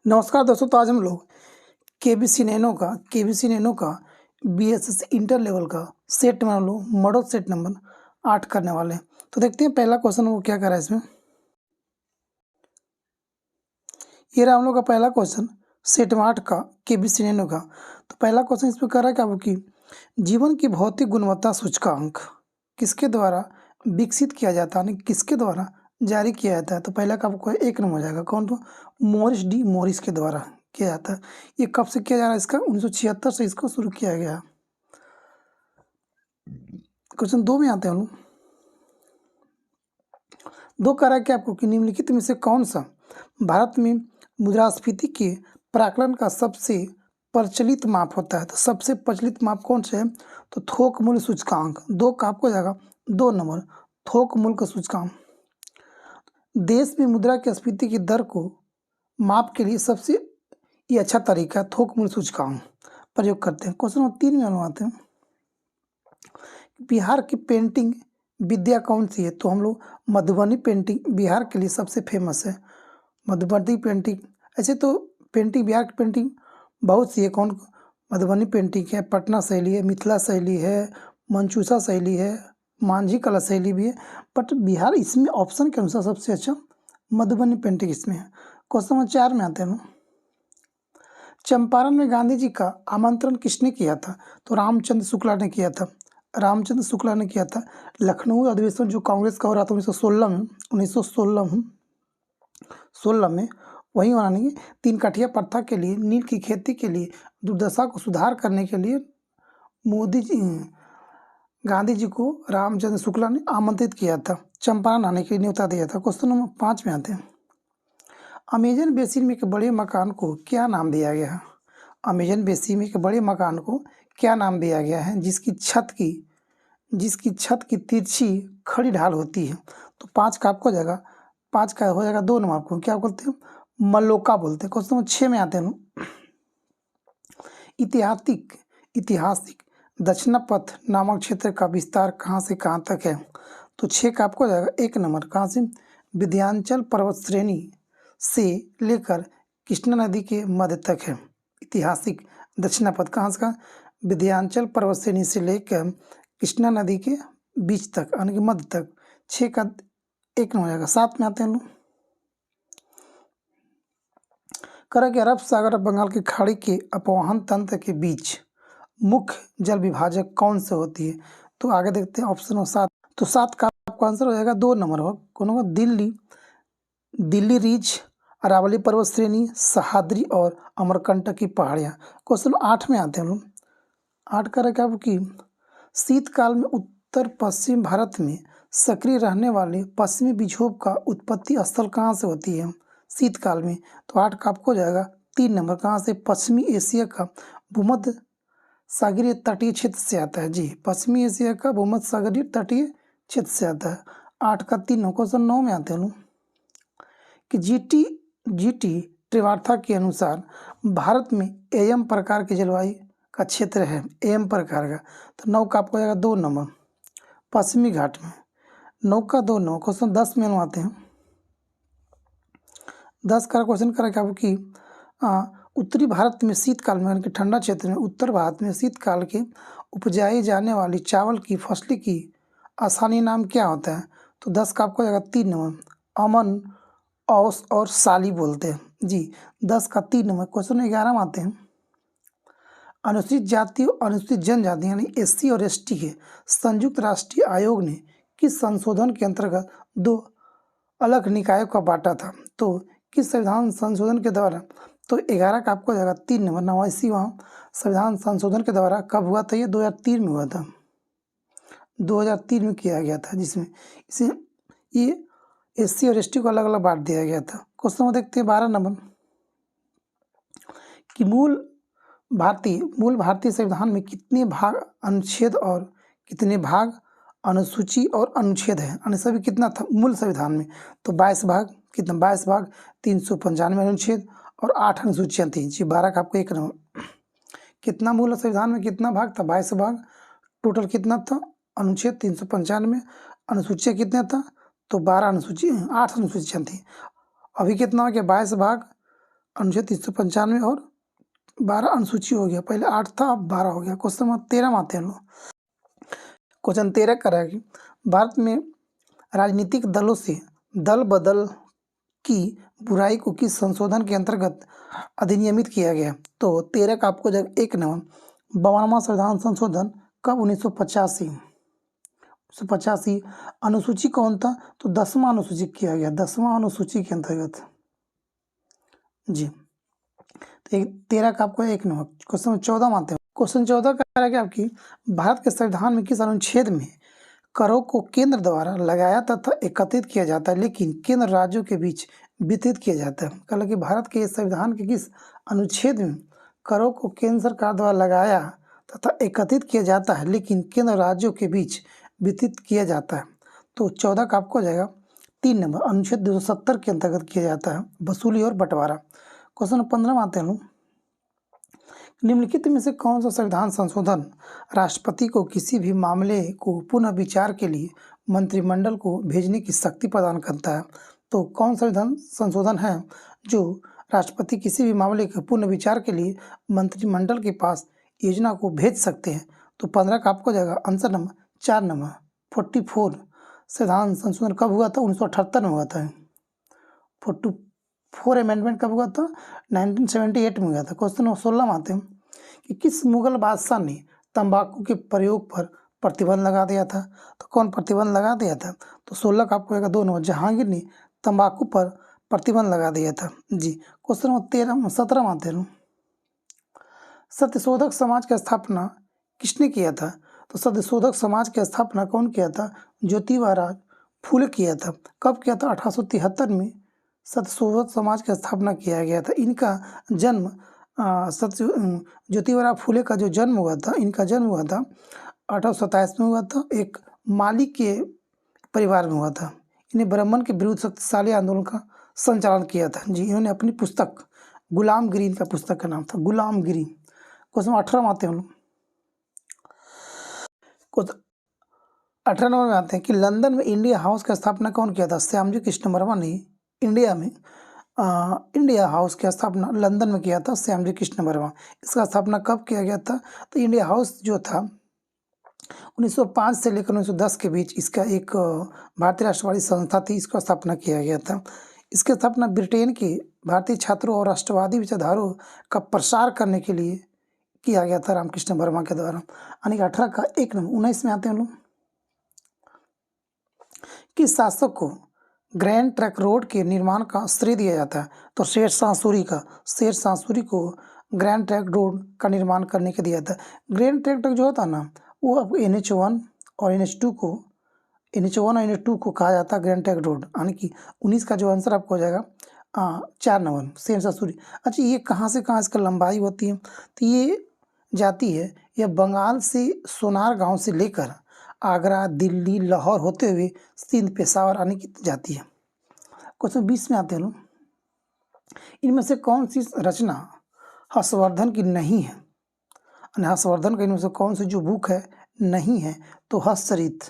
नमस्कार दोस्तों। तो आज हम लोग केबीसी नैनो का बीएसएस इंटर लेवल का सेट में हम लोग मॉडल सेट नंबर 8 करने वाले हैं। तो देखते हैं पहला क्वेश्चन वो क्या कर रहा है इसमें। ये रहा हम लोग का पहला क्वेश्चन सेट में 8 का केबीसी नैनो का। तो पहला क्वेश्चन इसमें कर रहा है क्या वो कि जीवन की भौतिक गुणवत्ता सूचकांक किसके द्वारा विकसित किया जाता है, यानी किसके द्वारा जारी किया जाता है। तो पहला का आपको 1 नंबर हो जाएगा। कौन? तो मॉरिस के द्वारा किया जाता है। ये कब से किया जा रहा है? इसका 1976 से इसको शुरू किया गया। क्वेश्चन 2 में आते हैं हम लोग। 2 कह रहा है कि आपको कि निम्नलिखित में से कौन सा भारत में मुद्रास्फीति के प्राकलन का सबसे प्रचलित माप होता है। तो सबसे प्रचलित माप कौन सा है? तो थोक मूल्य सूचकांक। 2 का आपको जाएगा 2 नंबर, थोक मूल्य का सूचकांक। देश में मुद्रा की स्फीति की दर को माप के लिए सबसे ये अच्छा तरीका है थोक मूल्य सूचकांक प्रयोग करते हैं। क्वेश्चन नंबर 3 में हम आते हैं। बिहार की पेंटिंग विद्या कौन सी है? तो हम लोग मधुबनी पेंटिंग बिहार के लिए सबसे फेमस है। मधुबनी पेंटिंग, ऐसे तो पेंटिंग बिहार की पेंटिंग बहुत सी है। कौन? मधुबनी पेंटिंग है, पटना शैली है, मिथिला शैली है, मंचूसा शैली है, मांझी कला शैली भी है। बट बिहार इसमें ऑप्शन के अनुसार सबसे अच्छा मधुबनी पेंटिंग इसमें है। क्वेश्चन नंबर 4 में आते हैं। चंपारण में गांधी जी का आमंत्रण किसने किया था? तो रामचंद्र शुक्ला ने किया था। रामचंद्र शुक्ला ने किया था। लखनऊ अधिवेशन जो कांग्रेस का हो रहा था 1916 में वहीं बनाने की 3 कठिया प्रथा के लिए, नील की खेती के लिए, दुर्दशा को सुधार करने के लिए गांधी जी को रामचंद्र शुक्ला ने आमंत्रित किया था, चंपारण आने के लिए न्योता दिया था। क्वेश्चन नंबर 5 में आते हैं। अमेजन बेसिन में एक बड़े मकान को क्या नाम दिया गया है? अमेजन बेसिन में एक बड़े मकान को क्या नाम दिया गया है जिसकी छत की तिरछी खड़ी ढाल होती है? तो 5 का आपको हो जाएगा 2 नंबर। आपको क्या बोलते हैं? मल्लोका बोलते हैं। क्वेश्चन नंबर 6 में आते हैं। ऐतिहासिक दक्षिणापथ नामक क्षेत्र का विस्तार कहाँ से कहाँ तक है? तो 6 का आपको हो जाएगा 1 नंबर। कहाँ से? विंध्याचल पर्वत श्रेणी से लेकर कृष्णा नदी के मध्य तक है। ऐतिहासिक दक्षिणापथ कहाँ से कहाँ? विंध्याचल पर्वत श्रेणी से लेकर कृष्णा नदी के बीच तक, यानी कि मध्य तक। 6 का 1 नंबर हो जाएगा। 7 में आते हैं लोग। करा कि अरब सागर और बंगाल की खाड़ी के अपवहन तंत्र के बीच मुख्य जल विभाजक कौन से होती है? तो आगे देखते हैं ऑप्शन हो 7। तो 7 का आपका आंसर हो जाएगा 2 नंबर। हो कौन होगा? दिल्ली रिज, अरावली पर्वत श्रेणी, सह्याद्री और अमरकंटक की पहाड़ियाँ। क्वेश्चन 8 में आते हैं लोग। 8 का क्या कि शीतकाल में उत्तर पश्चिम भारत में सक्रिय रहने वाले पश्चिमी विक्षोभ का उत्पत्ति स्थल कहाँ से होती है शीतकाल में? तो 8 का आपको हो जाएगा 3 नंबर। कहाँ से? पश्चिमी एशिया का भूमध्य सागरीय तटीय क्षेत्र से आता है। जी, पश्चिमी एशिया का भूमध्य सागरीय तटीय क्षेत्र से आता है। 8 का 3 नंबर। क्वेश्चन 9 में आते हैं लोग कि जीटी त्रिवार्था के अनुसार भारत में एम प्रकार की जलवायु का क्षेत्र है, एम प्रकार का। तो 9 का आपको जाएगा 2 नंबर, पश्चिमी घाट में। 9 का 2 नंबर। क्वेश्चन 10 में हम आते हैं। 10 का क्वेश्चन करा क्या कि उत्तरी भारत में शीतकाल में, यानी कि ठंडा क्षेत्र में उत्तर भारत में शीतकाल के उपजाई जाने वाली चावल की फसली की स्थानीय नाम क्या होता है? तो 10 का आपको जाएगा 3 नंबर, अमन, औस और साली बोलते हैं। जी, 10 का 3 नंबर। क्वेश्चन 11 में आते हैं। अनुसूचित जाति और अनुसूचित जनजाति यानी एससी और एसटी के संयुक्त राष्ट्रीय आयोग ने किस संशोधन के अंतर्गत 2 अलग निकायों का बांटा था? तो किस संविधान संशोधन के द्वारा? तो 11 का आपको जाएगा 3 नंबर। 89वां संविधान संशोधन के द्वारा कब हुआ था? ये 2003 में हुआ था। 2003 में किया गया था, जिसमें इसे ये एससी और एसटी को अलग अलग बांट दिया गया था। क्वेश्चन में देखते हैं 12 नंबर कि मूल भारतीय संविधान में कितने भाग अनुच्छेद और कितने भाग अनुसूची और अनुच्छेद है? यानी सभी कितना था मूल संविधान में? तो 22 भाग। कितना? 22 भाग, 395 अनुच्छेद और 8 अनुसूचियाँ थी। जी, 12 का आपको 1 नंबर। कितना मूल संविधान में कितना भाग था? 22 भाग। टोटल कितना था? अनुच्छेद 395। अनुसूचियाँ कितना था? तो 8 अनुसूचियाँ थी। अभी कितना हो गया? 22 भाग अनुच्छेद 395 और 12 अनुसूची हो गया, पहले 8 था अब 12 हो गया। क्वेश्चन नंबर 13 में आते हैं हम लोग। क्वेश्चन 13 कह रहा है कि भारत में राजनीतिक दलों से दल बदल की बुराई को किस संशोधन के अंतर्गत अधिनियमित किया गया? तो 13 का आपको जब 1 नंबर 52वां संविधान संशोधन कब? 1985। अनुसूची कौन था? तो 10वां अनुसूची किया गया, 10वां अनुसूची के अंतर्गत जी। तो 13 का आपको 1 नंबर। क्वेश्चन 14 में आते हैं। क्वेश्चन 14 का है कि आपकी भारत के संविधान में किस अनुच्छेद में करों को केंद्र द्वारा लगाया तथा एकत्रित किया जाता है लेकिन केंद्र राज्यों के बीच वितरित किया जाता है? कहा कि भारत के संविधान के किस अनुच्छेद में करों को केंद्र सरकार द्वारा लगाया तथा एकत्रित किया जाता है लेकिन केंद्र राज्यों के बीच वितरित किया जाता है? तो 14 का आपको हो जाएगा 3 नंबर, अनुच्छेद 270 के अंतर्गत किया जाता है, वसूली और बंटवारा। क्वेश्चन 15 में आते हैं लोग। निम्नलिखित में से कौन सा संविधान संशोधन राष्ट्रपति को किसी भी मामले को पुनः विचार के लिए मंत्रिमंडल को भेजने की शक्ति प्रदान करता है? तो कौन सा संविधान संशोधन है जो राष्ट्रपति किसी भी मामले के पुनः विचार के लिए मंत्रिमंडल के पास योजना को भेज सकते हैं? तो 15 का आपको जाएगा आंसर नंबर 4 नंबर 44। संविधान संशोधन कब हुआ था? 1978 में हुआ था। 44 अमेंडमेंट कब हुआ था? 1978 में हुआ था। क्वेश्चन नंबर 16 में आते हैं कि किस मुगल बादशाह ने तंबाकू के प्रयोग पर प्रतिबंध लगा दिया था? तो कौन प्रतिबंध लगा दिया था? तो 16 का आपको 2 नंबर, जहांगीर ने तंबाकू पर प्रतिबंध लगा दिया था जी। क्वेश्चन नंबर 17 में आते हैं। सत्यशोधक समाज की स्थापना किसने किया था? तो सत्यशोधक समाज की स्थापना कौन किया था? ज्योतिबा फूले किया था। कब किया था? 1873 में सत्यशोधक समाज की स्थापना किया गया था। इनका जन्म ज्योतिबा फूले का जो जन्म हुआ था, इनका जन्म हुआ था 1827 में हुआ था। एक माली के परिवार में हुआ था। इन्हें ब्राह्मण के विरुद्ध शक्तिशाली आंदोलन का संचालन किया था जी। इन्होंने अपनी पुस्तक गुलामगिरी, इनका पुस्तक का नाम था गुलामगिरी। क्वेश्चन 18 में आते हैं हम लोग। 18 नंबर में आते हैं कि लंदन में इंडिया हाउस का स्थापना कौन किया था? श्यामजी कृष्ण वर्मा ने इंडिया में इंडिया हाउस की स्थापना लंदन में किया था, श्यामजी कृष्ण वर्मा। इसका स्थापना कब किया गया था? तो इंडिया हाउस जो था 1905 से लेकर 1910 के बीच इसका एक भारतीय राष्ट्रवादी संस्था थी, इसका स्थापना किया गया था। इसकी स्थापना ब्रिटेन के भारतीय छात्रों और राष्ट्रवादी विचारधाराओं का प्रसार करने के लिए किया गया था रामकृष्ण वर्मा के द्वारा। यानी कि 18 का 1 नंबर। 19 में आते हैं हम लोग। किस शासक को ग्रैंड ट्रंक रोड के निर्माण का श्रेय दिया जाता है? तो शेरशाह सूरी को ग्रैंड ट्रंक रोड का निर्माण करने के दिया था। ग्रैंड ट्रंक जो होता है ना, वो आपको NH1 और NH2 को कहा जाता है ग्रैंड ट्रंक रोड। यानी कि 19 का जो आंसर आपको हो जाएगा 4 नंबर, शेरशाह सूरी। अच्छा, ये कहाँ से कहाँ इसका लंबाई होती है? तो ये जाती है, यह बंगाल से सोनार गांव से लेकर आगरा, दिल्ली, लाहौर होते हुए सिंध, पेशावर आने की जाती है। क्वेश्चन 20 में आते हैं लोग। इनमें से कौन सी रचना हर्षवर्धन की नहीं है? हर्षवर्धन का इनमें से कौन सी जो बुक है नहीं है? तो हर्षचरित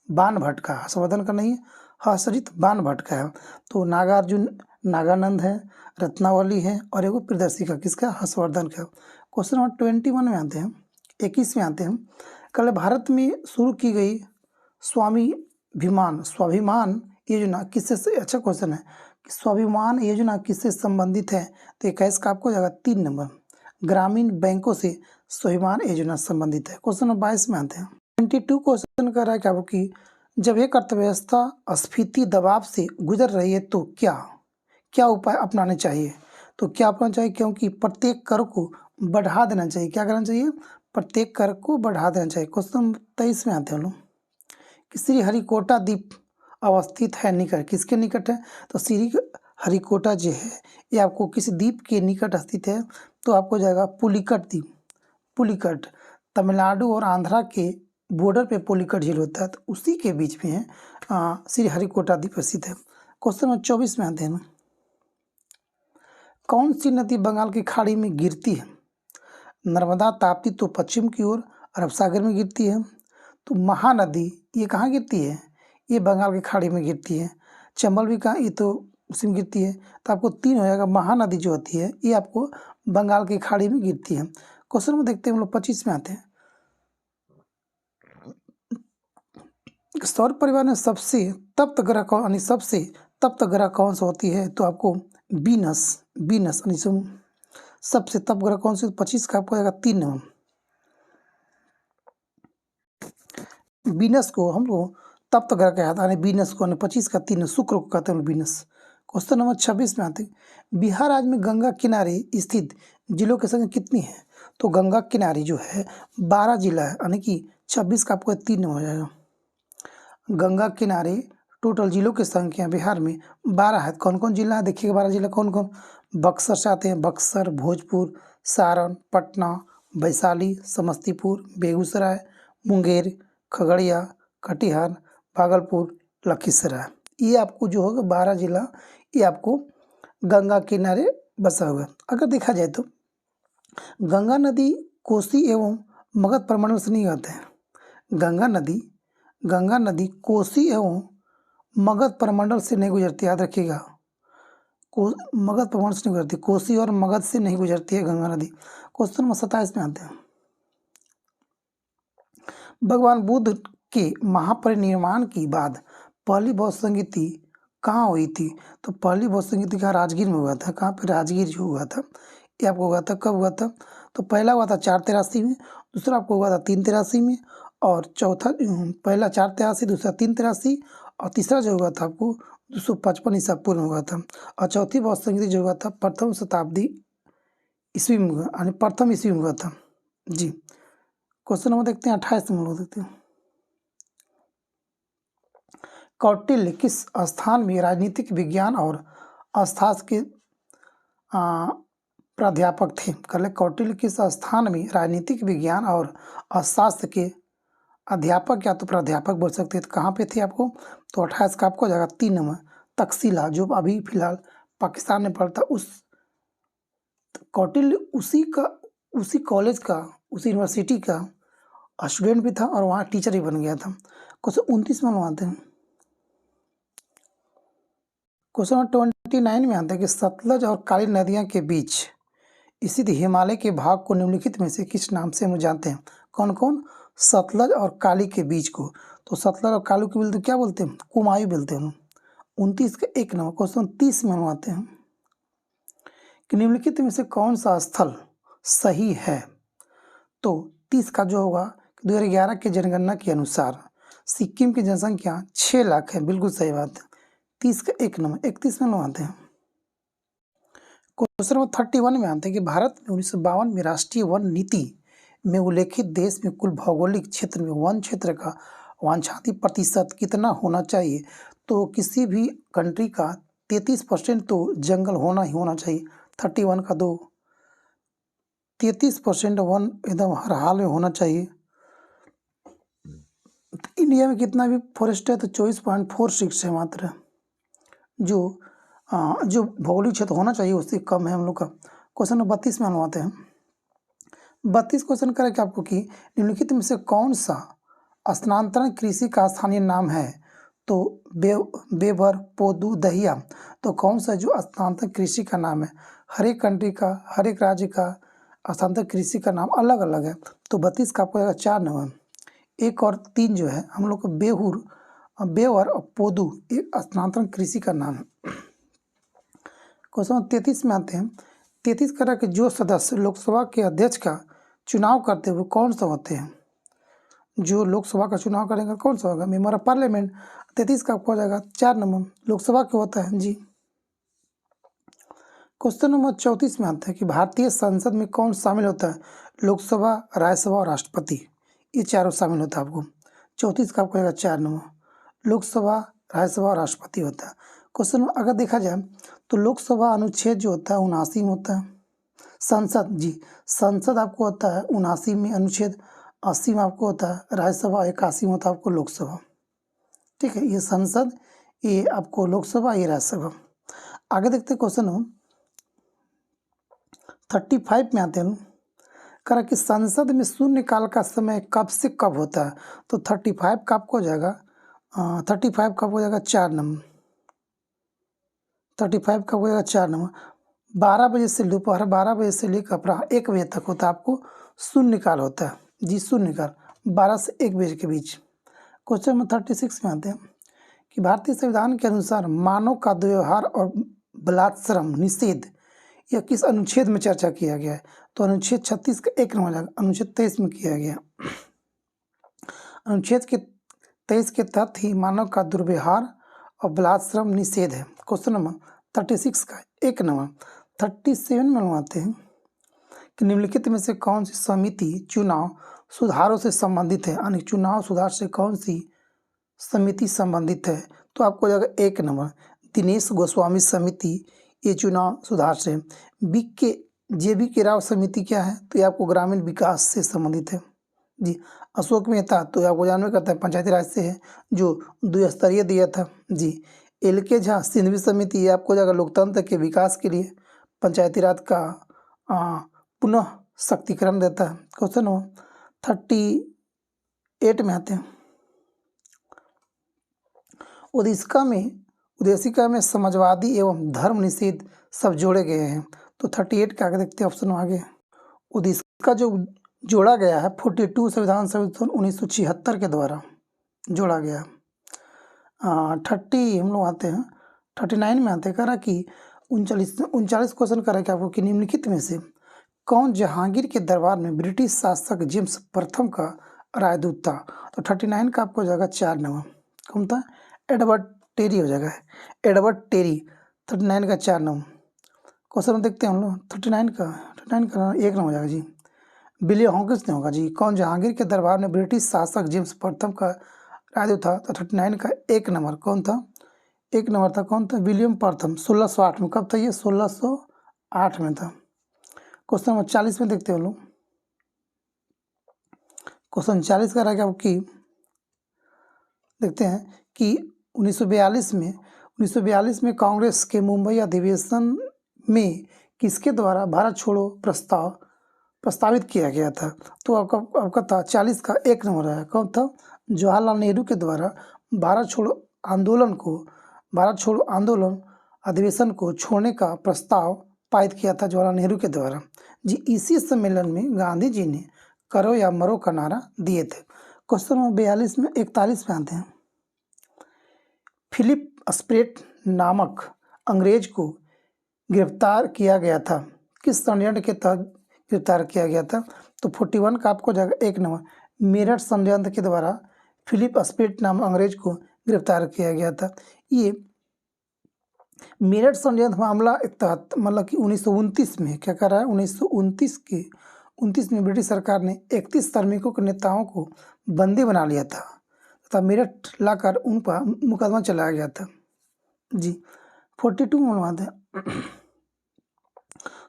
बाणभट्ट का। हर्षवर्धन का नहीं है, हर्षचरित बाणभट्ट का है। तो नागार्जुन नागानंद है, रत्नावली है और एगो प्रियदर्शी किसका? हर्षवर्धन का। क्वेश्चन नंबर 21 में आते हैं, 21 में आते हैं। कल भारत में शुरू की गई स्वाभिमान योजना किससे, अच्छा क्वेश्चन है कि स्वाभिमान योजना किससे संबंधित है? तो 21 का आपको जाएगा 3 नंबर, ग्रामीण बैंकों से स्वाभिमान योजना संबंधित है। क्वेश्चन नंबर 22 में आते हैं। 22 क्वेश्चन कर रहा है क्या वो कि जब एक अर्थव्यवस्था अस्फीति दबाव से गुजर रही है तो क्या उपाय अपनाने चाहिए? तो क्या अपनाना चाहिए? क्योंकि प्रत्येक कर को बढ़ा देना चाहिए। क्या करना चाहिए? प्रत्येक कर को बढ़ा देना चाहिए। क्वेश्चन नंबर 23 में आते हैं हम लोग कि श्रीहरिकोटा द्वीप अवस्थित है निकट, किसके निकट है? तो श्रीहरिकोटा जो है ये आपको किस द्वीप के निकट स्थित है? तो आपको जाएगा पुलिकट द्वीप। पुलिकट तमिलनाडु और आंध्रा के बॉर्डर पे पुलिकट झील होता है, तो उसी के बीच में है श्रीहरिकोटा द्वीप स्थित है। क्वेश्चन नंबर 24 में आते हैं। कौन सी नदी बंगाल की खाड़ी में गिरती है? नर्मदा, ताप्ती तो पश्चिम की ओर अरब सागर में गिरती है। तो महानदी ये कहाँ गिरती है? ये बंगाल की खाड़ी में गिरती है। चंबल भी कहाँ? ये तो उसी में गिरती है, तो आपको 3 हो जाएगा। महानदी जो होती है ये आपको बंगाल की खाड़ी में गिरती है। क्वेश्चन में देखते हैं हम लोग 25 में आते हैं। सौर परिवार में सबसे तप्त ग्रह कौन, यानी सबसे तप्त ग्रह कौन सा होती है, तो आपको वीनस, वीनस यानी सबसे तप्त ग्रह कौन सी, 25 का आपको आएगा 3 नंबर। वीनस को हम लोग तप्त ग्रह कहते हैं, वीनस को 25 का 3 शुक्र को कहते हैं वीनस। क्वेश्चन नंबर 26 में आते हैं। बिहार राज्य में गंगा किनारे स्थित जिलों की संख्या कितनी है, तो गंगा किनारे जो है 12 जिला है, यानी कि 26 का आपको 3 हो जाएगा। गंगा किनारे टोटल जिलों की संख्या बिहार में 12 है। कौन कौन जिला है देखिएगा, 12 जिला कौन कौन। बक्सर से आते हैं, बक्सर, भोजपुर, सारण, पटना, वैशाली, समस्तीपुर, बेगूसराय, मुंगेर, खगड़िया, कटिहार, भागलपुर, लखीसराय। ये आपको जो होगा 12 जिला, ये आपको गंगा किनारे बसा होगा। अगर देखा जाए तो गंगा नदी कोसी एवं मगध प्रमंडल से नहीं आते हैं। गंगा नदी कोसी एवं मगध प्रमंडल से नहीं गुजरती, याद रखिएगा। मगध प्रमंडल से नहीं गुजरती, कोसी और मगध से नहीं गुजरती है गंगा नदी। क्वेश्चन नंबर 27 में आते हैं। भगवान बुद्ध के महापरिनिर्वाण के बाद पहली बौद्ध संगीति कहाँ हुई थी, तो पहली बौद्ध संगीति कहाँ, राजगीर में हुआ था। कहाँ पे, राजगीर जो हुआ था, ये आपको हुआ था। कब हुआ था, तो पहला हुआ था 483 में, दूसरा आपको हुआ था 383 में, और चौथा पहला 483, दूसरा 383, और तीसरा जो हुआ था आपको 255 ईसा पूर्व में हुआ था। और चौथी बौद्ध संगीति जो हुआ था प्रथम शताब्दी ईस्वी में हुआ, यानी प्रथम ईस्वी में हुआ था जी। क्वेश्चन नंबर देखते हैं 28 में लोग देखते हैं। कौटिल्य किस स्थान में राजनीतिक विज्ञान और अर्थशास्त्र के प्राध्यापक थे। कर ले, कौटिल्य किस स्थान में राजनीतिक विज्ञान और अर्थशास्त्र के अध्यापक या तो प्राध्यापक बोल सकते हैं, तो कहाँ पे थे आपको, तो 28 का आपको हो जाएगा 3 नंबर। तक्षशिला जो अभी फिलहाल पाकिस्तान में पड़ता, उस कौटिल्य उसी कॉलेज का, उसी यूनिवर्सिटी का स्टूडेंट भी था और वहाँ टीचर भी बन गया था। क्वेश्चन 29 में आते हैं। क्वेश्चन नंबर 29 में आता है कि सतलज और काली नदियाँ के बीच स्थित हिमालय के भाग को निम्नलिखित में से किस नाम से हम जानते हैं। कौन कौन, सतलज और काली के बीच को, तो सतलज और काली को बोलते क्या बोलते हैं, कुमायूं बोलते हैं। 29 का 1 नंबर। क्वेश्चन 30 में हम आते हैं कि निम्नलिखित में से कौन सा स्थल सही है, तो 30 का जो होगा 2011 की जनगणना के अनुसार सिक्किम की जनसंख्या 6 लाख है, बिल्कुल सही बात है। 30 का 1 नंबर। 31 में आते हैं। क्वेश्चन नंबर 31 में आते हैं कि भारत में 1952 में राष्ट्रीय वन नीति में उल्लेखित देश में कुल भौगोलिक क्षेत्र में वन क्षेत्र का वांछनीय प्रतिशत कितना होना चाहिए, तो किसी भी कंट्री का 33% तो जंगल होना ही होना चाहिए। 31 का 2, 33% वन एकदम हर हाल में होना चाहिए। इंडिया में कितना भी फॉरेस्ट है, तो 24.46 है मात्र। जो भौगोलिक क्षेत्र होना चाहिए उससे कम है हम लोग का। क्वेश्चन नंबर 32 में हम आते हैं। 32 क्वेश्चन करेंगे आपको कि निम्नलिखित में से कौन सा स्थानांतरण कृषि का स्थानीय नाम है, तो बेबर, पोदू, दहिया, तो कौन सा जो स्थानांतरण कृषि का नाम है। हर एक कंट्री का, हर एक राज्य का स्थानांतरण कृषि का नाम अलग अलग है। तो 32 का आपको 4 नंबर। 1 और 3 जो है हम लोग को बेवर और पोदू एक स्थानांतरण कृषि का नाम है। क्वेश्चन 33 में आते हैं। 33 करा के जो सदस्य लोकसभा के अध्यक्ष का चुनाव करते हुए कौन सा होते हैं, जो लोकसभा का चुनाव करेंगे कौन सा होगा, मेंबर ऑफ पार्लियामेंट। 33 का आपको हो जाएगा 4 नंबर, लोकसभा के होता है जी। क्वेश्चन नंबर 34 में आता है कि भारतीय संसद में कौन शामिल होता है, लोकसभा, राज्यसभा और राष्ट्रपति, ये चारों शामिल होता है आपको। 34 का आपको 4 नंबर, लोकसभा, राज्यसभा और राष्ट्रपति होता है। क्वेश्चन अगर देखा जाए तो लोकसभा अनुच्छेद जो होता है 79 में होता है। संसद आपको होता है 79 में, अनुच्छेद 80 में आपको होता है, राज्यसभा 81 में होता है आपको लोकसभा। ठीक है, ये संसद, ये आपको लोकसभा, ये राज्यसभा। आगे देखते हैं क्वेश्चन 35 में आते हैं। करा कि संसद में शून्यकाल का समय कब से कब होता है, तो 35 का आपको हो जाएगा 35 का आपको हो जाएगा 4 नंबर। 35 का हो जाएगा 4 नंबर। 12 बजे से दोपहर 12 बजे से लेकर अपराह्न 1 बजे तक होता है, आपको शून्यकाल होता है जी, शून्यकाल 12 से 1 बजे के बीच। क्वेश्चन नंबर 36 में आते हैं कि भारतीय संविधान के अनुसार मानव का दुर्व्यवहार और बलात्श्रम निषेध यह किस अनुच्छेद में चर्चा किया गया है? तो अनुच्छेद 36 का 1 नंबर जाएगा, अनुच्छेद 23 में किया गया। अनुच्छेद के 23 के तहत ही मानव का दुर्व्यवहार और बलात्श्रम निषेध है। क्वेश्चन नंबर 36 का 1 नंबर। 37 में बनवाते हैं कि निम्नलिखित में से कौन सी समिति चुनाव सुधारों से संबंधित है, यानी चुनाव सुधार से कौन सी समिति संबंधित है? तो आपको जाएगा 1 नंबर दिनेश गोस्वामी समिति, ये चुनाव सुधार से। जे बी के राव समिति क्या है? तो ये आपको ग्रामीण विकास से संबंधित है जी। अशोक मेहता तो आपको जानवे करता है पंचायती राज से है, जो द्विस्तरीय दिया था जी। एल.के. झा सिंधवी समिति, ये आपको जाएगा लोकतंत्र के विकास के लिए पंचायती राज का पुनः शक्तिकरण देता है। क्वेश्चन नंबर 38 में आते हैं। उद्देशिका में समाजवादी एवं धर्म निषेध सब जोड़े गए हैं। तो 38 का आगे देखते हैं ऑप्शन आगे। उद्देशिका जो जोड़ा गया है 42 संविधान संशोधन 1976 के द्वारा जोड़ा गया। 30 हम लोग आते हैं 39 में आते हैं, कह रहा कि 39 क्वेश्चन करा कि आपको कि निम्नलिखित में से कौन जहांगीर के दरबार में ब्रिटिश शासक जेम्स प्रथम का राजदूत था? तो 39 का आपको जाएगा 4 नंबर। कौन था? एडवर्ड टेरी हो जाएगा, एडवर्ड टेरी। 39 का 4 नंबर। क्वेश्चन देखते हैं हम लोग 39 का 1 नंबर हो जाएगा जी। विलियम हॉकिंस नहीं होगा जी। कौन जहांगीर के दरबार में ब्रिटिश शासक जेम्स प्रथम का राजदूत था? तो 39 का 1 नंबर कौन था? 1 नंबर था, कौन था? विलियम प्रथम। 1608 में। कब था ये? 1608 में था। क्वेश्चन नंबर 40 में देखते हैं लोग। क्वेश्चन 40 का रहेगा कि देखते हैं कि 1942 में कांग्रेस के मुंबई अधिवेशन में किसके द्वारा भारत छोड़ो प्रस्तावित किया गया था? तो आपका था 40 का 1 नंबर है, कौन था? जवाहरलाल नेहरू के द्वारा भारत छोड़ो आंदोलन अधिवेशन को छोड़ने का प्रस्ताव पारित किया था जवाहरलाल नेहरू के द्वारा जी। इसी सम्मेलन में गांधी जी ने करो या मरो का नारा दिए थे। क्वेश्चन नंबर 41 में आते हैं। फिलिप स्प्रेट नामक अंग्रेज को गिरफ्तार किया गया था, किस षड्यंत्र के तहत गिरफ्तार किया गया था? तो 41 का आपको जाएगा 1 नंबर। मेरठ षड्यंत्र के द्वारा फिलिप स्प्रेट नामक अंग्रेज को गिरफ्तार किया गया था। ये मेरठ षड्यंत्र मामला के तहत मतलब कि 1929 में क्या कर रहा है? 1929 में ब्रिटिश सरकार ने 31 श्रमिकों के नेताओं को बंदी बना लिया था तथा मेरठ लाकर उन पर मुकदमा चलाया गया था जी। 42 में बनवाते हैं।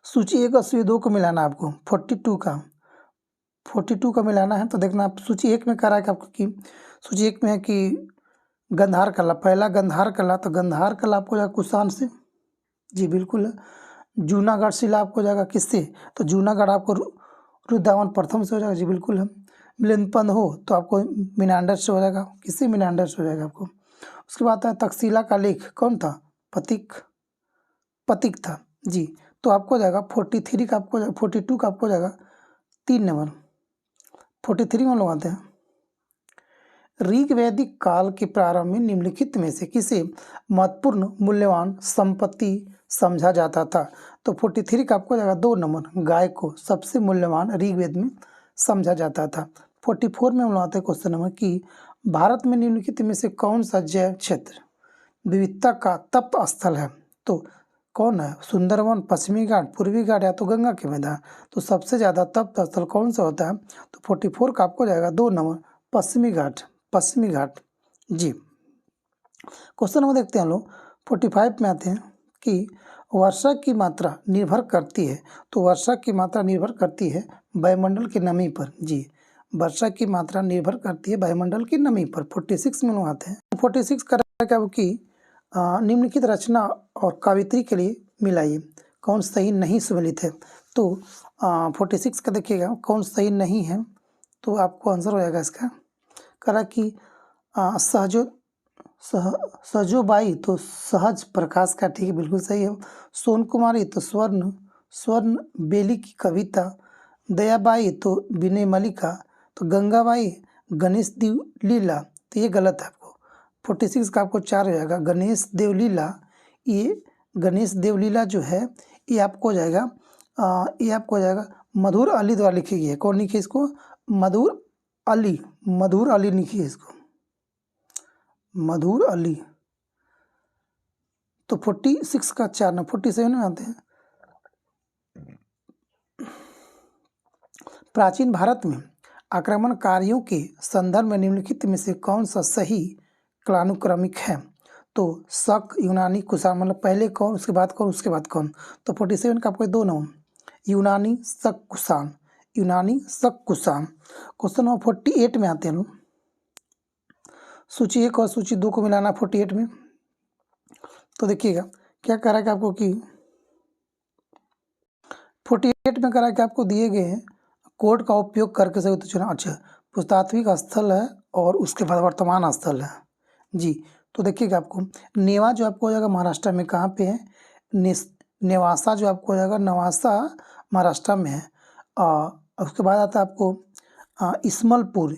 सूची 1 और सूची 2 को मिलाना आपको। 42 का मिलाना है। तो देखना आप सूची 1 में कह रहा है कि आपको कि सूची 1 में है कि गंधार कला, पहला गंधार कला, तो गंधार कला आपको जाएगा कुषाण से जी, बिल्कुल। जूनागढ़ शिला आपको जाएगा किससे? तो जूनागढ़ आपको रुद्रदामन प्रथम से हो जाएगा जी, बिल्कुल है। मिलिंदपंद हो तो आपको मीनांडर से हो जाएगा, किससे? मीनांडर से हो जाएगा आपको। उसके बाद है तक्षशिला का लेख, कौन था? पथिक था जी। तो आपको जाएगा 43 का आपको 42 का आपको जाएगा 3 नंबर। 43 में लगाते हैं। ऋग वैदिक काल के प्रारंभ में निम्नलिखित में से किसे महत्वपूर्ण मूल्यवान संपत्ति समझा जाता था? तो 43 का आपको जाएगा 2 नंबर। गाय को सबसे मूल्यवान ऋग्वेद में समझा जाता था। 44 में हम लगाते हैं क्वेश्चन नंबर कि भारत में निम्नलिखित में से कौन सा जैव क्षेत्र विविधता का तप्त स्थल है? तो कौन है? सुंदरवन, पश्चिमी घाट, पूर्वी घाट या तो गंगा के मैदान। तो सबसे ज़्यादा तप्त स्थल कौन सा होता है? तो 44 का आपको जाएगा 2 नंबर, पश्चिमी घाट जी। क्वेश्चन नंबर देखते हैं हम लोग 45 में आते हैं कि वर्षा की मात्रा निर्भर करती है। तो वर्षा की मात्रा निर्भर करती है वायुमंडल की नमी पर जी। वर्षा की मात्रा निर्भर करती है वायुमंडल की नमी पर। 46 में लोग आते हैं। 46 का क्या कि निम्नलिखित रचना और कवित्री के लिए मिलाइए, कौन सही नहीं सम्मिलित है? तो 46 का देखिएगा कौन सही नहीं है, तो आपको आंसर हो जाएगा इसका। करा कि सजोबाई तो सहज प्रकाश का, ठीक है, बिल्कुल सही है। सोन कुमारी तो स्वर्ण स्वर्ण बेली की कविता। दयाबाई तो विनय मल्लिका। तो गंगाबाई गणेश देव लीला, तो ये गलत है आपको। 46 का आपको 4 हो जाएगा। गणेश देव लीला, ये गणेश देव लीला जो है ये आपको हो जाएगा ये आपको हो जाएगा मधुर अली द्वारा लिखी गई है। कौन लिखी है इसको? मधुर अली, मधुर अली लिखी है इसको, मधुर अली। तो 46 का 4 ना 47 में आते हैं। प्राचीन भारत में आक्रमणकारियों के संदर्भ में निम्नलिखित में से कौन सा सही कालानुक्रमिक है? तो शक, यूनानी, कुषाण, मतलब पहले कौन उसके बाद कौन उसके बाद कौन। तो 47 का आपको 2 नाम, यूनानी, शक, कुषाण, यूनानी, शक, कुषाण। क्वेश्चन नंबर 48 में आते हैं लोग। सूची 1 और सूची 2 को मिलाना 48 में। तो देखिएगा क्या कह रहा है कि आपको कि 48 में कह रहा है कि आपको दिए गए हैं कोड का उपयोग करके सही उत्तर चुना। अच्छा, पुरातात्विक स्थल है और उसके बाद वर्तमान स्थल है जी। तो देखिएगा आपको नेवा जो आपको हो जाएगा महाराष्ट्र में, कहाँ पे है? नेवासा जो आपको हो जाएगा, नवासा महाराष्ट्र में है। उसके बाद आता है आपको इसमलपुर,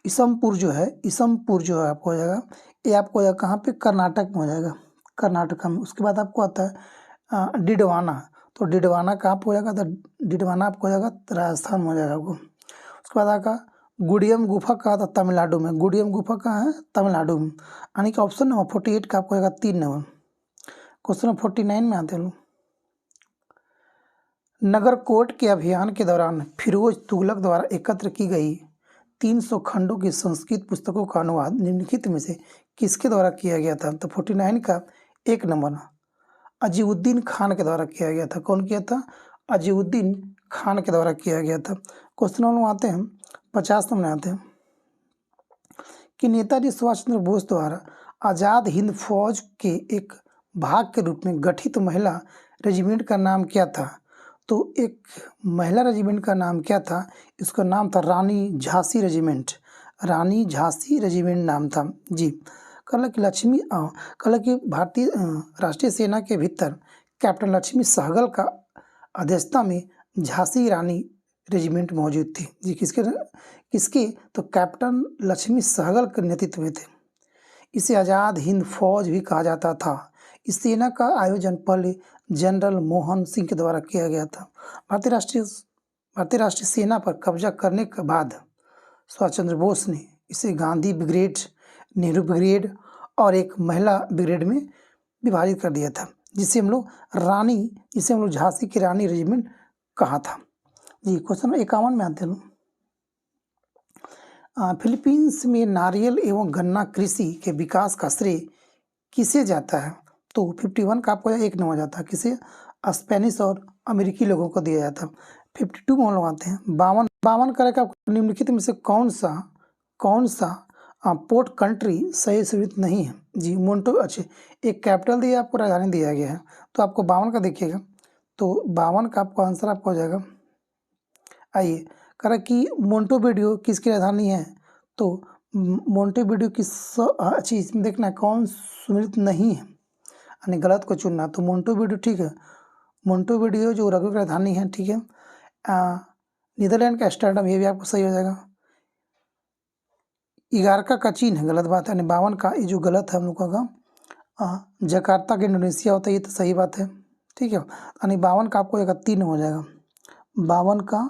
इसमपुर जो है, इसमपुर जो है आपको हो जाएगा, ये आपको हो जाएगा कहाँ पे? कर्नाटक में हो जाएगा, कर्नाटक में। उसके बाद आपको आता है डिडवाना। तो डिडवाना कहाँ पे हो जाएगा? तो डिडवाना आपको हो जाएगा राजस्थान में हो जाएगा आपको। उसके बाद आएगा गुडियम गुफा कहाँ था? तमिलनाडु में। गुडियम गुफा कहाँ है? तमिलनाडु में। यानी कि ऑप्शन नंबर 48 का आपको हो जाएगा 3 नंबर। क्वेश्चन नंबर 49 में आते हैं लोग। नगरकोट के अभियान के दौरान फिरोज तुगलक द्वारा एकत्र की गई 300 खंडों की संस्कृत पुस्तकों का अनुवाद निम्नलिखित में से किसके द्वारा किया गया था? तो 49 का 1 नंबर अजीउद्दीन खान के द्वारा किया गया था। कौन किया था? अजीउद्दीन खान के द्वारा किया गया था। क्वेश्चन नंबर आते हैं 50 नंबर आते हैं कि नेताजी सुभाष चंद्र बोस द्वारा आज़ाद हिंद फौज के एक भाग के रूप में गठित महिला रेजिमेंट का नाम क्या था? तो एक महिला रेजिमेंट का नाम क्या था? इसका नाम था रानी झांसी रेजिमेंट, रानी झांसी रेजिमेंट नाम था जी। कल की भारतीय राष्ट्रीय सेना के भीतर कैप्टन लक्ष्मी सहगल का अध्यक्षता में झांसी रानी रेजिमेंट मौजूद थी जी। किसके? तो कैप्टन लक्ष्मी सहगल के नेतृत्व में थे। इसे आज़ाद हिंद फौज भी कहा जाता था। इस सेना का आयोजन पहले जनरल मोहन सिंह के द्वारा किया गया था। भारतीय राष्ट्रीय सेना पर कब्जा करने के बाद सुभाष चंद्र बोस ने इसे गांधी ब्रिगेड, नेहरू ब्रिगेड और एक महिला ब्रिगेड में विभाजित कर दिया था, जिसे हम लोग झांसी की रानी रेजिमेंट कहा था जी। क्वेश्चन 51 में आते हैं। फिलीपींस में नारियल एवं गन्ना कृषि के विकास का श्रेय किसे जाता है? तो 51 का आपको 1 नंबर जाता है। किसे? स्पेनिश और अमेरिकी लोगों को दिया जाता है। 52 में हम लोग आते हैं। 52 करेगा आपको निम्नलिखित में से कौन सा पोर्ट कंट्री सही सुरक्षित नहीं है जी? अच्छे, एक कैपिटल दिया आपको, राजधानी दिया गया है। तो आपको 52 का देखिएगा, तो 52 का आपको आंसर आपको हो जाएगा, आइए, कह कि मोंटेविडियो किसकी राजधानी है? तो मोंटेविडियो अच्छी इसमें देखना है कौन सुमिलित नहीं है, यानी गलत को चुनना। तो मोंटेविडियो, ठीक है, मोंटेविडियो जो उरुग्वे की राजधानी है, ठीक है। नीदरलैंड का एम्स्टर्डम, ये भी आपको सही हो जाएगा। इगारका का चीन है, गलत बात है। यानी 52 का ये जो गलत है हम लोग का जकार्ता का इंडोनेशिया होता है, ये तो सही बात है, ठीक है। यानी 52 का आपको 3 हो जाएगा। 52 का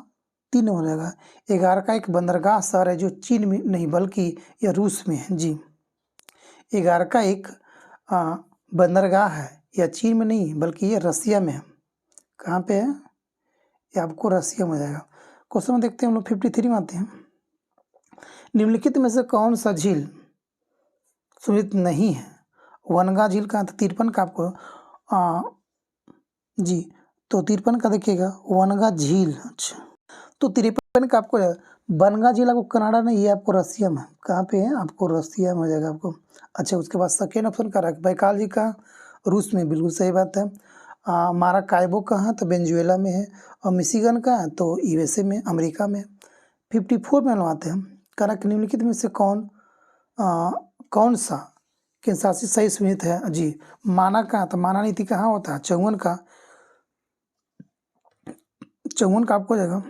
3 हो जाएगा। 11 का एक बंदरगाह शहर है जो चीन में नहीं बल्कि यह रूस में है जी। 11 का एक बंदरगाह है, यह चीन में नहीं बल्कि यह रसिया में है। कहाँ पे है? ये आपको रसिया में हो जाएगा। क्वेश्चन देखते हैं हम लोग 53 में आते हैं। निम्नलिखित में से कौन सा झील सुरक्षित नहीं है? वनगा झील का 53 का आपको जी। तो 53 का देखिएगा वनगा झील। अच्छा, तो 53 का आपको वनगा झील आपको कनाडा नहीं, ये आपको रसिया में, कहाँ पे है? आपको रसिया में हो जाएगा आपको। अच्छा, उसके बाद सेकेंड ऑप्शन का रहा बैकाल जी का रूस में, बिल्कुल सही बात है। माराकाइबो कहाँ है? तो वेनेजुएला में है। और मिशिगन का है तो यूएसए में, अमेरिका में। 54 में हम आते हैं। करा कि निम्नलिखित में से कौन सा केंद्रशासित सही सुनिश्चित है जी। माना का, तो माना नीति कहाँ होता है, चौवन का आपको हो जाएगा।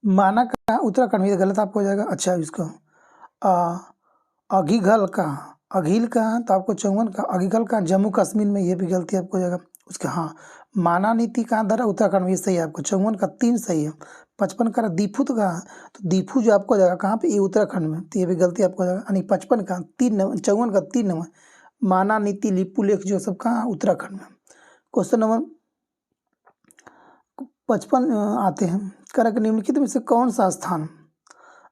माना का उत्तराखंड में, गलत आपको हो जाएगा। अच्छा, इसका अघिघल का, अघिल का तो आपको चौवन का, अघिघल का जम्मू कश्मीर में, ये भी गलती आपको हो जाएगा। उसका हाँ, माना नीति कहाँ धरा, उत्तराखंड में, ये सही है आपको। चौवन का 3 सही है। 55 का दीफू तो कहाँ, तो दीफू जो आपको हो जाएगा कहाँ पे, ये उत्तराखंड में, तो ये भी गलती आपको हो जाएगा। यानी 55 का 3 नंबर, 54 का 3 नंबर, माना नीति लिपू लेख जो सब कहाँ, उत्तराखंड में। क्वेश्चन नंबर 55 आते हैं। करा कि निम्नलिखित में से कौन सा स्थान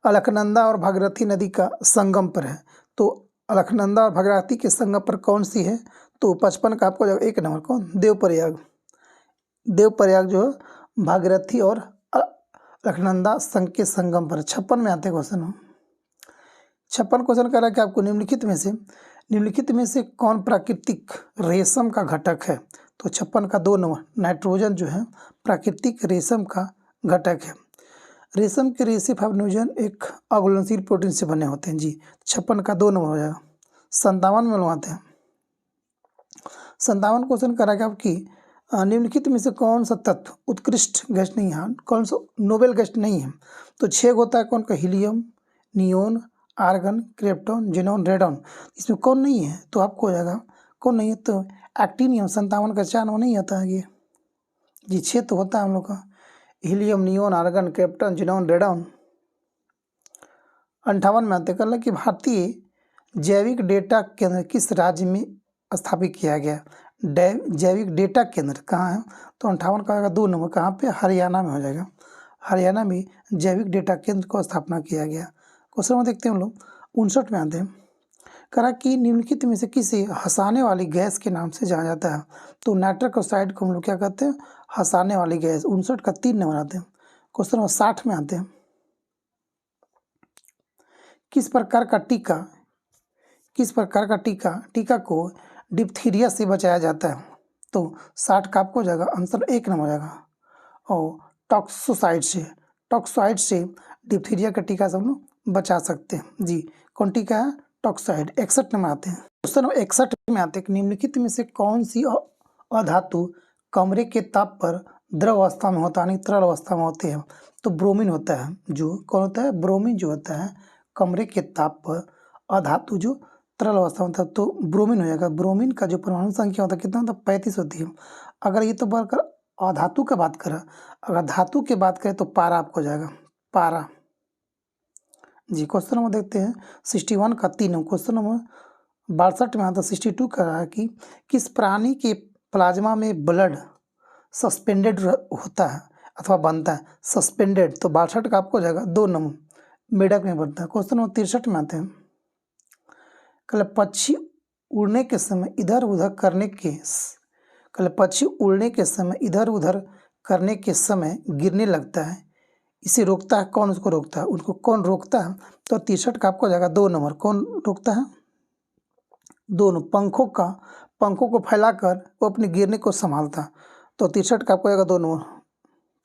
अलकनंदा और भागीरथी नदी का संगम पर है, तो अलकनंदा और भागीरथी के संगम पर कौन सी है, तो 55 का आपको 1 नंबर कौन, देवप्रयाग। देवप्रयाग जो है भागीरथी और अलकनंदा संघ के संगम पर। 56 में आते क्वेश्चन। 56 क्वेश्चन कह रहा है कि आपको निम्नलिखित में से कौन प्राकृतिक रेशम का घटक है, तो 56 का 2 नंबर, नाइट्रोजन जो है प्राकृतिक रेशम का घटक है। रेशम के रेशे फाइब्रोनोजन एक अघुलनशील प्रोटीन से बने होते हैं जी। 56 का 2 नंबर हो जाएगा। 57 में बनवाते हैं। 57 क्वेश्चन करा कि आपकी निम्नलिखित में से कौन सा तत्व उत्कृष्ट गैस नहीं है, कौन सा नोबेल गैस नहीं है, तो 6 होता है कौन का, helium, neon, argon, krypton, xenon, radon. इसमें कौन नहीं है, तो आपको हो जाएगा कौन नहीं है, तो एक्टिनियम। 57 का 4 नंबर नहीं आता है ये जी। 6 तो होता है हम लोग का, helium, neon, argon, krypton, xenon, radon. 58 में आते कर कि भारतीय जैविक डेटा केंद्र किस राज्य में स्थापित किया गया। जैविक डेटा केंद्र कहाँ है, तो 58 का 2 नंबर, कहाँ पे, हरियाणा में हो जाएगा। हरियाणा में जैविक डेटा केंद्र को स्थापना किया गया। क्वेश्चन में देखते हैं हम लोग 59 में आते हैं। करा कि निम्नलिखित में से किसे हंसाने वाली गैस के नाम से जाना जाता है, तो नाइट्रस ऑक्साइड को हम लोग क्या कहते हैं, हंसाने वाली गैस। 59 का 3 नंबर आते हैं। क्वेश्चन नंबर 60 में आते हैं। किस प्रकार टीका को डिप्थीरिया से बचाया जाता है, तो 60 का आपको हो जाएगा आंसर 1 नंबर हो जाएगा। और टॉक्साइड से डिप्थीरिया का टीका सब लोग बचा सकते हैं जी। कौन टीका है, टॉक्साइड। 61 में आते हैं। क्वेश्चन 61 में आते हैं, निम्नलिखित में से कौन सी अधातु कमरे के ताप पर द्रव अवस्था में होता है, तरल अवस्था में होते हैं, तो ब्रोमीन होता है। जो कौन होता है, ब्रोमीन जो होता है कमरे के ताप पर अधातु जो तरल अवस्था में होता है, तो ब्रोमीन हो जाएगा। ब्रोमीन का जो परमाणु संख्या होता है कितना होता है, 35 होती है। अगर ये तो बढ़कर अधातु की बात करें, अगर धातु की बात करें तो पारा आपको हो जाएगा, पारा जी। क्वेश्चन नंबर देखते हैं 61 का 3। क्वेश्चन नंबर 62 में आता है। 62 का रहा कि किस प्राणी के प्लाज्मा में ब्लड सस्पेंडेड होता है अथवा बनता है, सस्पेंडेड, तो 62 का आपको हो जाएगा 2 नंबर, मेढक में बनता है। क्वेश्चन नंबर 63 में आते हैं। कल पक्षी उड़ने के समय इधर उधर करने के समय गिरने लगता है, इसे रोकता है कौन, उसको रोकता है, उनको कौन रोकता है, तो 63 का आपको हो जाएगा 2 नंबर। कौन रोकता है, दोनों पंखों को फैलाकर वो अपने गिरने को संभालता है, तो 63 का आपको हो जाएगा 2 नंबर।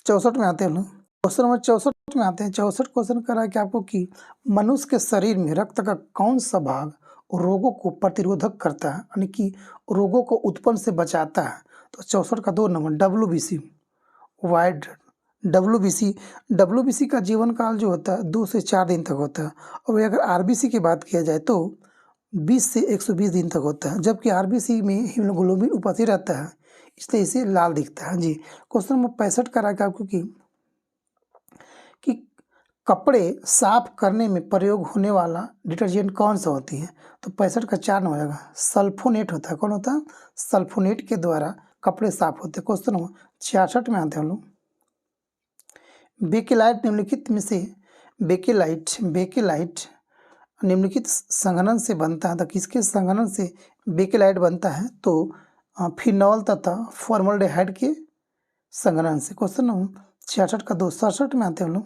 64 में आते हैं हम लोग। क्वेश्चन नंबर 64 में आते हैं। 64 क्वेश्चन कर रहा है कि आपको कि मनुष्य के शरीर में रक्त का कौन सा भाग रोगों को प्रतिरोधक करता है, यानी कि रोगों को उत्पन्न से बचाता है, तो 64 का 2 नंबर, WBC, वाइड WBC का जीवन काल जो होता है 2 से 4 दिन तक होता है। और अगर RBC की बात किया जाए तो 20 से 120 दिन तक होता है, जबकि RBC में हीमोग्लोबिन उपस्थित रहता है, इसलिए इसे लाल दिखता है जी। क्वेश्चन नंबर 65 का रहा आपको कि कपड़े साफ करने में प्रयोग होने वाला डिटर्जेंट कौन सा होती है, तो 65 का 4 नंबर हो जाएगा, सल्फोनेट होता है। कौन होता है, सल्फोनेट के द्वारा कपड़े साफ होते हैं। क्वेश्चन नंबर 66 में आते हैं हम लोग। बेकेलाइट निम्नलिखित में से बेकेलाइट निम्नलिखित संघनन से बनता है, तो किसके संघनन से बेकेलाइट बनता है, तो फिनॉल तथा फॉर्मल्डेहाइड के संघनन से। क्वेश्चन नंबर 66 का 2। 67 में आते हैं हम लोग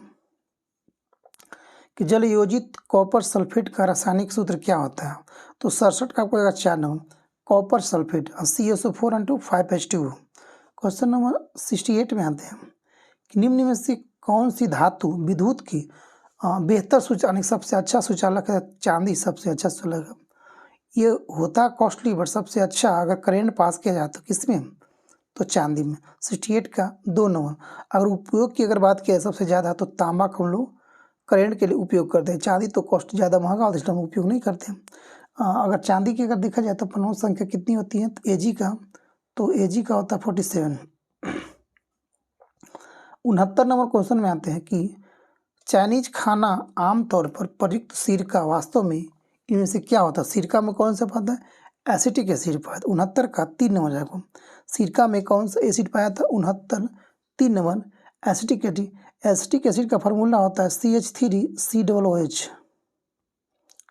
कि जल योजित कॉपर सल्फेट का रासायनिक सूत्र क्या होता है, तो 67 का आपको 4 number, copper sulphate CSO4 5H2। Question number 68 में आते हैं कि निम्न में से कौन सी धातु विद्युत की बेहतर शौचालय सबसे अच्छा शौचालय है चांदी, सबसे अच्छा शौचालय ये होता कॉस्टली बट सबसे अच्छा अगर करेंट पास किया जाए तो किस में, तो चांदी में 68 का 2 नंबर। अगर उपयोग की अगर बात किया सबसे ज़्यादा तो तांबा का हम लोग करेंट के लिए उपयोग करते हैं, चांदी तो कॉस्ट ज़्यादा महंगा होता है इसलिए हम उपयोग नहीं करते हैं। अगर चांदी की अगर देखा जाए तो परमाणु संख्या कितनी होती है तो एजी का, तो एजी का होता है 47। 69 नंबर क्वेश्चन में आते हैं कि चाइनीज खाना आमतौर पर प्रयुक्त सिरका वास्तव में इनमें से क्या होता है, सिरका में कौन सा पाता है, एसिटिक एसिड पाया था। 69 का 3 नंबर जाएगा, सिरका में कौन सा एसिड पाया था 69 3 number acetic acid. Acetic acid का फार्मूला होता है CH3COOH,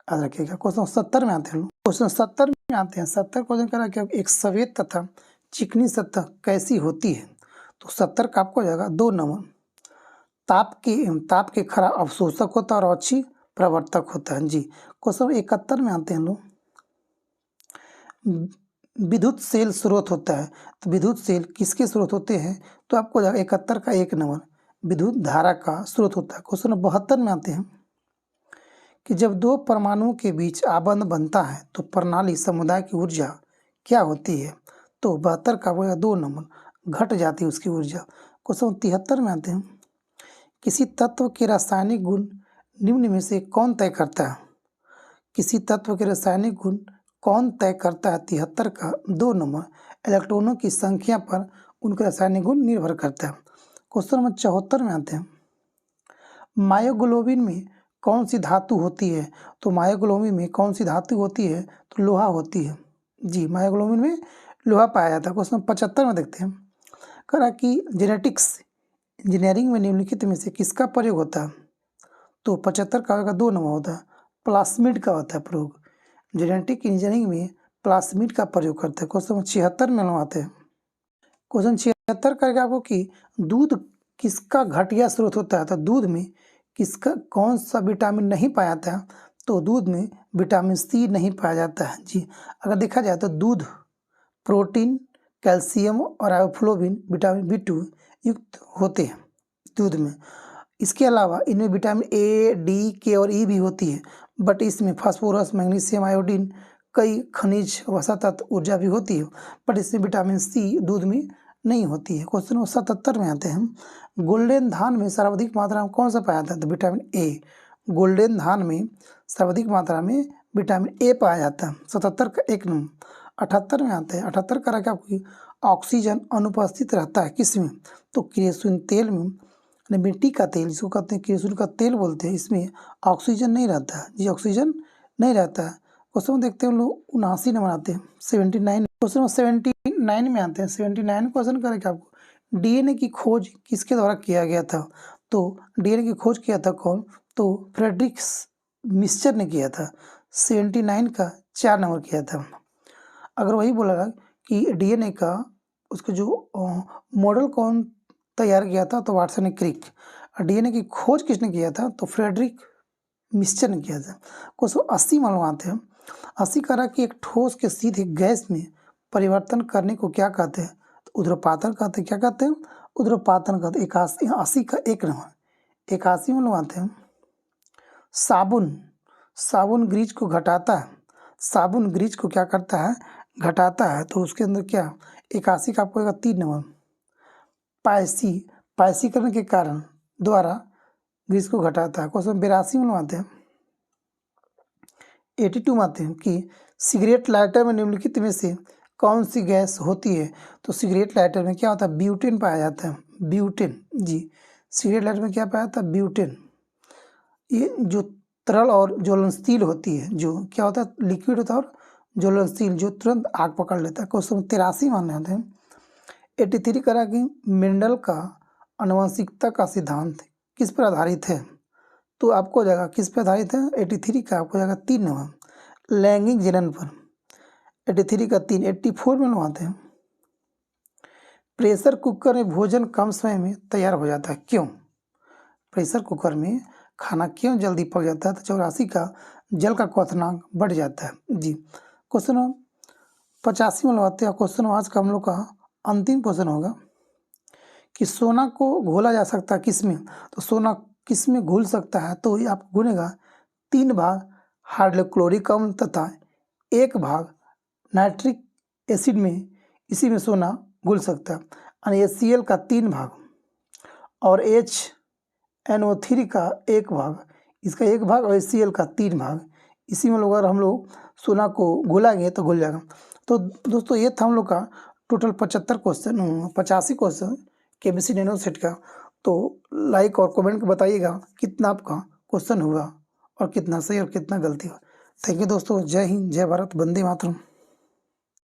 याद रखिएगा। क्वेश्चन 70 में आते हैं, क्वेश्चन 70 में आते हैं। 70 क्वेश्चन कह रहा है कि एक सफेद तथा चिकनी सतह कैसी होती है, तो 70 का आपको हो जाएगा 2 नंबर। ताप के खरा अवशोषक होता है और अच्छी प्रवर्तक होता है जी। क्वेश्चन 71 में आते हैं लोग, विद्युत सेल स्रोत होता है, तो विद्युत सेल किसके स्रोत होते हैं, तो आपको हो जाएगा 71 का 1 नंबर, विद्युत धारा का स्रोत होता है। क्वेश्चन 72 में आते हैं कि जब दो परमाणुओं के बीच आबंध बनता है तो प्रणाली समुदाय की ऊर्जा क्या होती है, तो 72 का हो जाएगा 2 नंबर, घट जाती है उसकी ऊर्जा। क्वेश्चन 73 में आते हैं, किसी तत्व के रासायनिक गुण निम्न में से कौन तय करता है, किसी तत्व के रासायनिक गुण कौन तय करता है, 73 का 2 नंबर, इलेक्ट्रॉनों की संख्या पर उनके रासायनिक गुण निर्भर करता है। क्वेश्चन नंबर 74 में आते हैं, मायोग्लोबिन में कौन सी धातु होती है, तो मायोग्लोबिन में कौन सी धातु होती है, तो लोहा होती है जी, मायोग्लोबिन में लोहा पाया जाता है। क्वेश्चन 75 में देखते हैं, कह रहा कि जेनेटिक्स इंजीनियरिंग में निम्नलिखित में से किसका प्रयोग होता है, तो 75 का होगा 2 नंबर होता है, प्लास्मिड का होता है प्रयोग। जेनेटिक इंजीनियरिंग में प्लास्मिड का प्रयोग करते हैं। क्वेश्चन 76 में आते हैं, क्वेश्चन 76 करेगा आपको कि दूध किसका घटिया स्रोत होता है, तो दूध में किसका कौन सा विटामिन नहीं पाया जाता है, तो दूध में विटामिन सी नहीं पाया जाता है जी। अगर देखा जाए तो दूध प्रोटीन, कैल्शियम और आयोफ्लोविन विटामिन B2 युक्त होते हैं दूध में। इसके अलावा इनमें विटामिन ए, डी, के और ई भी होती है, बट इसमें फास्फोरस, मैग्नीशियम, आयोडीन, कई खनिज वसा तत्व ऊर्जा भी होती है, बट इसमें विटामिन सी दूध में नहीं होती है। क्वेश्चन 77 में आते हैं, गोल्डन धान में सर्वाधिक मात्रा में कौन सा पाया जाता है, तो विटामिन ए। गोल्डन धान में सर्वाधिक मात्रा में विटामिन ए पाया जाता है। 77 का 1 नंबर। 78 में आते हैं, 78 का रखा आपकी ऑक्सीजन अनुपस्थित रहता है किसमें, तो केरोसिन तेल में, मिट्टी का तेल जिसको कहते हैं केरोसिन का तेल बोलते हैं, इसमें ऑक्सीजन नहीं रहता है जी, ऑक्सीजन नहीं रहता है। क्वेश्चन देखते हैं हम लोग 79 नंबर आते हैं, 79। क्वेश्चन 79 में आते हैं, 79 क्वेश्चन करेंगे आपको, डीएनए की खोज किसके द्वारा किया गया था, तो डीएनए की खोज किया था कौन, तो फ्रेडरिक मिस्चर ने किया था। 79 का 4 नंबर किया था। अगर वही बोला कि डीएनए का उसका जो मॉडल कौन तैयार किया था, तो वाटसन ने क्रिक। डीएनए की खोज किसने किया था, तो फ्रेडरिक मिस्चर ने किया था। क्वेश्चन 80 मालूमाते हैं, 80 कह रहा कि एक ठोस के सीधे गैस में परिवर्तन करने को क्या कहते हैं, तो ऊध्र्वपातन कहते हैं। क्या कहते हैं, ऊध्र्वपातन कहते हैं। 81 का 1 नंबर। 81 मालूमाते हैं, साबुन ग्रीज को घटाता है, साबुन ग्रीज को क्या करता है, घटाता है, तो उसके अंदर क्या, 81 का आपको 3 नंबर। पायसी करने के कारण द्वारा ग्रीस को घटाता है। क्वेश्चन 82 में आते हैं, 82 में आते हैं कि सिगरेट लाइटर में निम्नलिखित में से कौन सी गैस होती है, तो सिगरेट लाइटर में क्या होता है, ब्यूटेन पाया जाता है, ब्यूटेन जी। सिगरेट लाइटर में क्या पाया जाता है, ब्यूटेन। ये जो तरल और ज्वलनशील होती है, जो क्या होता है, लिक्विड होता है और ज्वलनशील, जो तुरंत आग पकड़ लेता है। क्वेश्चन 83 मानने आते हैं, 83 करा कि मेंडल का आनुवंशिकता का सिद्धांत किस पर आधारित है, तो आपको हो जाएगा किस पर आधारित है, 83 का आपको हो जाएगा 3 नंबर, लैंगिक जनन पर। 83 का 3। 84 में आते हैं, प्रेशर कुकर में भोजन कम समय में तैयार हो जाता है, क्यों, प्रेशर कुकर में खाना क्यों जल्दी पक जाता है, तो 84 का जल का क्वथनांक बढ़ जाता है जी। क्वेश्चन 85 में आते हैं, क्वेश्चन आज का हम लोग का अंतिम क्वेश्चन होगा कि सोना को घोला जा सकता है किस में, तो सोना किस में घुल सकता है, तो ये आपको घुलेगा 3 भाग हाइड्रोक्लोरिक अम्ल तथा 1 भाग नाइट्रिक एसिड में, इसी में सोना घुल सकता है। यानी HCl का 3 भाग और HNO3 का 1 भाग, इसका 1 भाग और HCl का 3 भाग, इसी में अगर हम लोग सोना को घुलाएंगे तो घुल जाएगा। तो दोस्तों ये था हम लोग का total 85 question chemistry nano set का। तो लाइक और कमेंट बताइएगा कितना आपका क्वेश्चन हुआ और कितना सही और कितना गलती हुआ। थैंक यू दोस्तों। जय हिंद, जय भारत, वंदे मातरम।